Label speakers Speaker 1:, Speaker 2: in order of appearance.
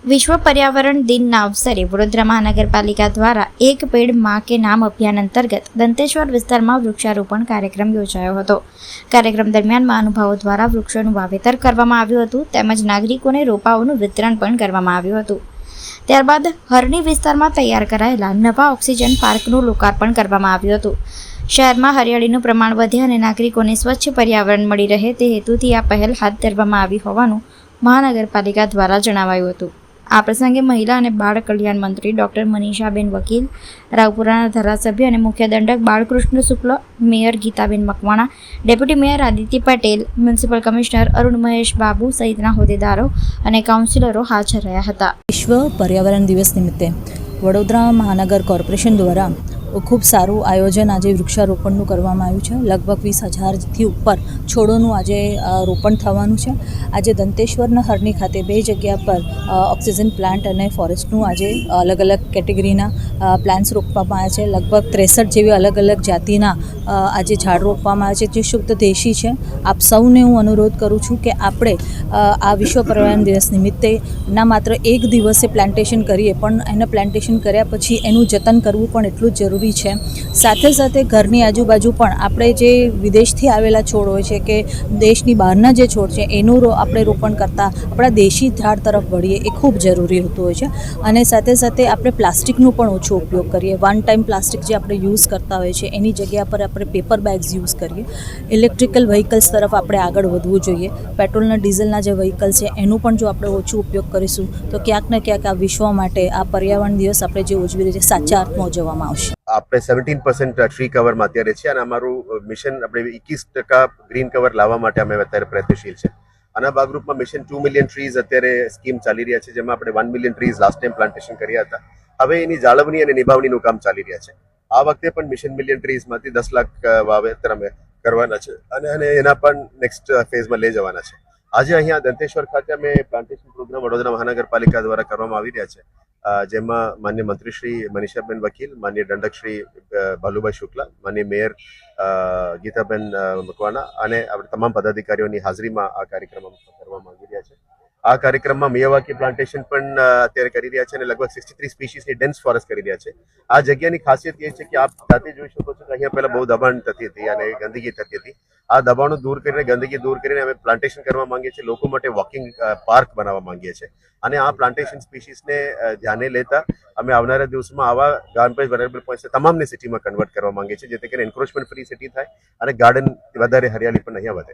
Speaker 1: विश्व पर्यावरण दिनના અવસરે વડોદરા મહાનગરપાલિકા દ્વારા એક પેડ માં કે નામ અભિયાન અંતર્ગત દંતેશ્વર વિસ્તારમાં વૃક્ષારોપણ કાર્યક્રમ યોજાયો હતો। કાર્યક્રમ દરમિયાન મહાનુભાવો દ્વારા વૃક્ષોનું વાવેતર કરવામાં આવ્યું હતું તેમજ નાગરિકોને રોપાઓનું વિતરણ પણ કરવામાં આવ્યું હતું। ત્યારબાદ હરણી વિસ્તારમાં તૈયાર કરાયેલા નવા ઓક્સિજન પાર્કનું લોકાર્પણ કરવામાં આવ્યું હતું। શહેરમાં હરિયાળીનું પ્રમાણ વધે અને નાગરિકોને સ્વચ્છ પર્યાવરણ મળી રહે તે હેતુથી આ પહેલ હાથ ધરવામાં આવી હોવાનું મહાનગરપાલિકા દ્વારા જણાવાયું હતું। આ પ્રસંગે મહિલા અને બાળ કલ્યાણ મંત્રી ડોક્ટર મનીષાબેન વકીલ, રાવપુરાના ધારાસભ્ય અને મુખ્ય દંડક Balkrishna Shukla, mayor Geetaben Makwana, deputy mayor Aditya Patel, municipal commissioner Arun Mahesh Babu સહિતના હોદ્દેદારો અને કાઉન્સિલરો હાજર રહ્યા હતા।
Speaker 2: વિશ્વ પર્યાવરણ દિવસ નિમિત્તે વડોદરા મહાનગર કોર્પોરેશન દ્વારા ખૂબ સારું આયોજન આજે વૃક્ષારોપણનું કરવામાં આવ્યું છે। લગભગ 20,000થી ઉપર છોડોનું આજે રોપણ થવાનું છે। આજે દંતેશ્વરના હરણી ખાતે 2 જગ્યા પર ઓક્સિજન પ્લાન્ટ અને ફોરેસ્ટનું આજે અલગ અલગ કેટેગરીના પ્લાન્ટ્સ રોપવામાં આવ્યા છે। લગભગ 63 જેવી અલગ અલગ જાતિના આજે ઝાડ રોપવામાં આવ્યા છે જે શુદ્ધ દેશી છે। આપ સૌને હું અનુરોધ કરું છું કે આપણે આ વિશ્વ પર્યાવરણ દિવસ નિમિત્તે ના માત્ર એક દિવસે પ્લાન્ટેશન કરીએ પણ એને પ્લાન્ટેશન કર્યા પછી એનું જતન કરવું પણ એટલું જ જરૂરી છે। સાથે સાથે ઘરની આજુબાજુ પણ આપણે જે વિદેશથી આવેલા છોડ હોય છે કે દેશની બહારના જે છોડ છે એનું આપણે રોપણ કરતાં આપણા દેશી ઝાડ તરફ વળીએ એ ખૂબ જરૂરી હોતું હોય છે। અને સાથે સાથે આપણે પ્લાસ્ટિકનું પણ ઓછો ઉપયોગ કરીએ। વન ટાઈમ પ્લાસ્ટિક જે આપણે યુઝ કરતા હોય છે એની જગ્યા પર આપણે પેપર બેગ્સ યુઝ કરીએ। ઇલેક્ટ્રિકલ વ્હીકલ્સ તરફ આપણે આગળ વધવું જોઈએ। પેટ્રોલના ડીઝલના જે વ્હીકલ છે એનું પણ જો આપણે ઓછું ઉપયોગ કરીશું તો ક્યાંક ને ક્યાંક આ વિશ્વ માટે આ પર્યાવરણ દિવસ આપણે જે ઉજવી રહ્યા છે સાચા અર્થમાં ઉજવવામાં આવશે।
Speaker 3: આપણે 17% ટ્રી કવરમાં અત્યારે છે અને અમારું મિશન આપણે 21% ગ્રીન કવર લાવવા માટે અમે અત્યારે પ્રયત્નશીલ છે। આના ભાગરૂપમાં મિશન 2 મિલિયન ટ્રીઝ અત્યારે સ્કીમ ચાલી રહ્યા છે જેમાં આપણે 1 million trees last time plantation કર્યા હતા। હવે એની જાળવણી અને નિભાવણીનું કામ ચાલી રહ્યા છે। આ વખતે પણ મિશન મિલિયન ટ્રીઝમાંથી 10 લાખ વાવેતર અમે કરવાના છે અને એના પણ નેક્સ્ટ ફેઝમાં લઈ જવાના છે। આજે અહીંયા દંતેશ્વર ખાતે અમે પ્લાન્ટેશન પ્રોગ્રામ વડોદરા મહાનગરપાલિકા દ્વારા કરવામાં આવી રહ્યા છે જેમાં માન્ય મંત્રી શ્રી મનીષાબેન વકીલ, માન્ય દંડક શ્રી ભાલુભાઈ શુક્લા, માન્ય મેયર ગીતાબેન મકવાણા અને આપણે તમામ પદાધિકારીઓની હાજરીમાં આ કાર્યક્રમ કરવા માંગી રહ્યા છે। આ કાર્યક્રમમાં મિયાવાકી પ્લાન્ટેશન પણ અત્યારે કરી રહ્યા છે અને લગભગ 63 સ્પીસીસની ડેન્સ ફોરેસ્ટ કરી રહ્યા છે। આ જગ્યાની ખાસિયત એ છે કે આપ જાતે જોઈ શકો છો કે અહીંયા પહેલા બહુ દબાણ થતી હતી અને ગંદકી થતી હતી। આ દબાણો દૂર કરીને, ગંદકી દૂર કરીને અમે પ્લાન્ટેશન કરવા માંગીએ છીએ। લોકો માટે વોકિંગ પાર્ક બનાવવા માંગીએ છીએ અને આ પ્લાન્ટેશન સ્પીસીસને ધ્યાને લેતા અમે આવનારા દિવસમાં આવા ગાર્ડન વેરેબલ પોઈન્ટ્સ તમામને સિટીમાં કન્વર્ટ કરવા માંગીએ છીએ જેથી કરીને એન્ક્રોચમેન્ટ ફ્રી સિટી થાય અને ગાર્ડન વધારે હરિયાળી પણ અહીંયા વધે।